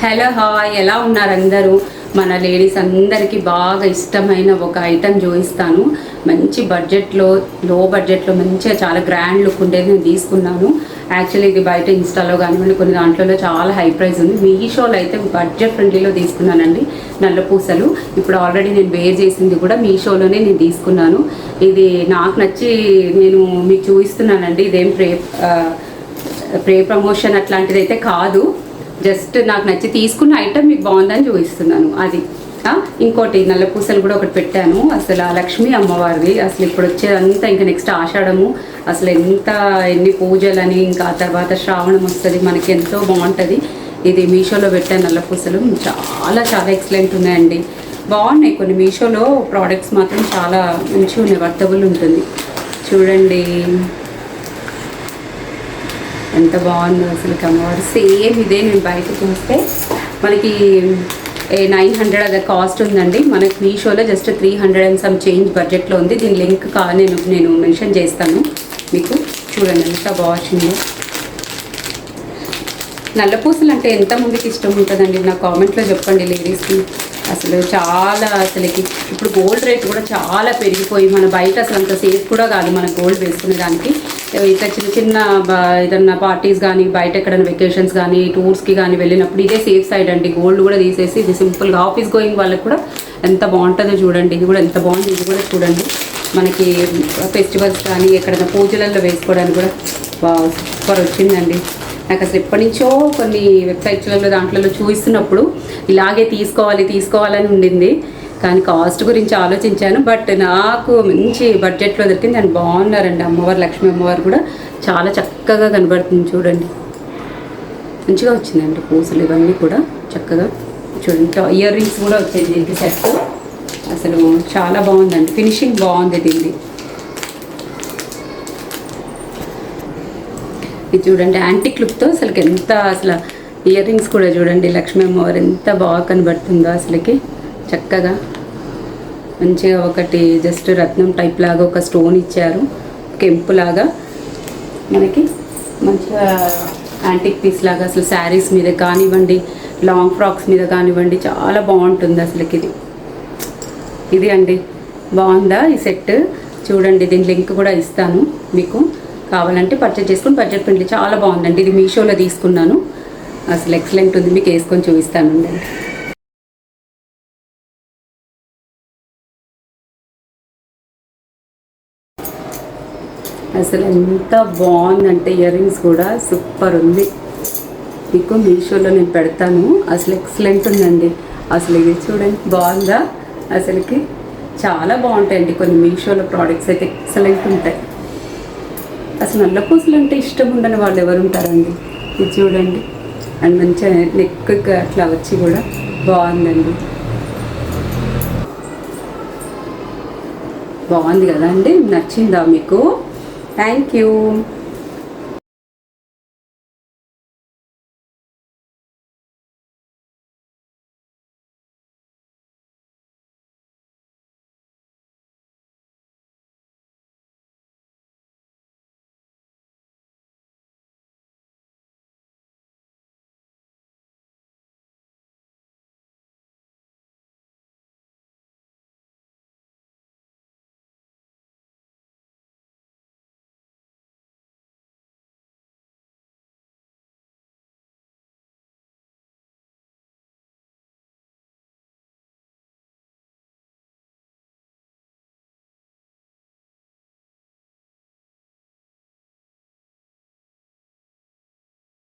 Hello hi, ఎలా ఉన్నారు అందరూ? మన లేడీస్ అందరికీ బాగా ఇష్టమైన ఒక ఐటెం చూపిస్తాను. మంచి బడ్జెట్లో, లో బడ్జెట్లో మంచిగా చాలా గ్రాండ్ లుక్ ఉండేది నేను తీసుకున్నాను. యాక్చువల్లీ ఇది బయట ఇన్స్టాలో కానివ్వండి కొన్ని దాంట్లో చాలా హై ప్రైస్ ఉంది. మీషోలో అయితే బడ్జెట్ ఫ్రెండ్లీలో తీసుకున్నానండి నల్ల పూసలు. ఇప్పుడు ఆల్రెడీ నేను వేర్ చేసింది కూడా మీషోలోనే నేను తీసుకున్నాను. ఇది నాకు నచ్చి నేను మీకు చూపిస్తున్నానండి. ఇదేం ప్రే ప్రమోషన్ అట్లాంటిది అయితే కాదు. జస్ట్ నాకు నచ్చి తీసుకున్న ఐటమ్ మీకు బాగుందని చూపిస్తున్నాను. అది ఇంకోటి నల్ల పూసలు కూడా ఒకటి పెట్టాను. అసలు ఆ లక్ష్మీ అమ్మవారిది. అసలు ఇప్పుడు వచ్చేదంతా ఇంకా నెక్స్ట్ ఆషాఢము, అసలు ఎన్ని పూజలని, ఇంకా ఆ తర్వాత శ్రావణం వస్తుంది, మనకి ఎంతో బాగుంటుంది. ఇది మీషోలో పెట్టాను నల్ల పూసలు. చాలా చాలా ఎక్సలెంట్ ఉన్నాయండి, బాగున్నాయి. కొన్ని మీషోలో ప్రోడక్ట్స్ మాత్రం చాలా మంచిగా ఉన్నాయి, వర్తబుల్ ఉంటుంది. చూడండి ఎంత బాగుందో అసలు అమ్మవారు. సేమ్ ఇదే నేను బయట చూస్తే మనకి 900 అది కాస్ట్ ఉందండి. మనకి మీషోలో జస్ట్ 300 అండ్ సమ్ చేంజ్ బడ్జెట్లో ఉంది. దీని లింక్ నేను మెన్షన్ చేస్తాను మీకు. చూడండి ఎంత బాగుందో. నల్లపూసలు అంటే ఎంతమందికి ఇష్టం ఉంటుందండి? నా కామెంట్లో చెప్పండి లేడీస్కి. అసలు చాలా అసలుకి ఇప్పుడు గోల్డ్ రేట్ కూడా చాలా పెరిగిపోయి మన బయట అసలు అంత సేఫ్ కూడా కాదు మన గోల్డ్ వేసుకునే దానికి. ఇట్లా చిన్న ఏదన్నా పార్టీస్ కానీ, బయట ఎక్కడైనా వెకేషన్స్ కానీ, టూర్స్కి కానీ వెళ్ళినప్పుడు ఇదే సేఫ్ సైడ్ అండి. గోల్డ్ కూడా తీసేసి ఇది సింపుల్గా ఆఫీస్ గోయింగ్ వాళ్ళకి కూడా ఎంత బాగుంటుందో చూడండి. ఇది కూడా ఎంత బాగుంది, ఇది కూడా చూడండి. మనకి ఫెస్టివల్స్ కానీ ఎక్కడైనా పూజలలో వేసుకోవడానికి కూడా సూపర్ వచ్చిందండి. నాకు అసలు ఎప్పటి నుంచో కొన్ని వెబ్సైట్స్లలో దాంట్లో చూపిస్తున్నప్పుడు ఇలాగే తీసుకోవాలని ఉండింది. కానీ కాస్ట్ గురించి ఆలోచించాను. బట్ నాకు మంచి బడ్జెట్లో దొరికింది. దాన్ని బాగున్నారండి. అమ్మవారు, లక్ష్మీ అమ్మవారు కూడా చాలా చక్కగా కనబడుతుంది. చూడండి మంచిగా వచ్చిందండి పూసలు ఇవన్నీ కూడా చక్కగా. చూడండి ఇయర్ రింగ్స్ కూడా వచ్చాయి దీనికి సెట్. అసలు చాలా బాగుందండి, ఫినిషింగ్ బాగుంది దీన్ని. ఇది చూడండి యాంటిక్ లుక్తో అసలు ఇయర్ రింగ్స్ కూడా చూడండి. లక్ష్మీ అమ్మవారు ఎంత బాగా కనబడుతుందో అసలుకి చక్కగా. మంచిగా ఒకటి జస్ట్ రత్నం టైప్ లాగా ఒక స్టోన్ ఇచ్చారు, కెంపు లాగా. మనకి మంచిగా యాంటిక్ పీస్ లాగా అసలు శారీస్ మీద కానివ్వండి, లాంగ్ ఫ్రాక్స్ మీద కానివ్వండి చాలా బాగుంటుంది అసలుకి. ఇది అండి, బాగుందా ఈ సెట్? చూడండి దీని లింక్ కూడా ఇస్తాను మీకు, కావాలంటే పర్చేజ్ చేసుకుని బడ్జెట్ ఫ్రెండ్లీ చాలా బాగుందండి. ఇది మీషోలో తీసుకున్నాను. అసలు ఎక్సలెంట్ ఉంది, మీకు వేసుకొని చూపిస్తాను. అసలు ఎంత బాగుందంటే ఇయర్ రింగ్స్ కూడా సూపర్ ఉంది. మీకు మీషోలో నేను పెడతాను. అసలు ఎక్సలెంట్ ఉందండి. అసలు ఇది చూడండి బాగుందా? అసలుకి చాలా బాగుంటాయండి కొన్ని మీషోలో ప్రోడక్ట్స్ అయితే ఎక్సలెంట్ ఉంటాయి. అసలు నల్ల పూసలు అంటే ఇష్టం ఉండని వాళ్ళు ఎవరు ఉంటారండి? ఇది చూడండి. అండ్ మంచిగా నెక్ అట్లా వచ్చి కూడా బాగుందండి. బాగుంది కదా అండి? నచ్చిందా మీకు? Thank you.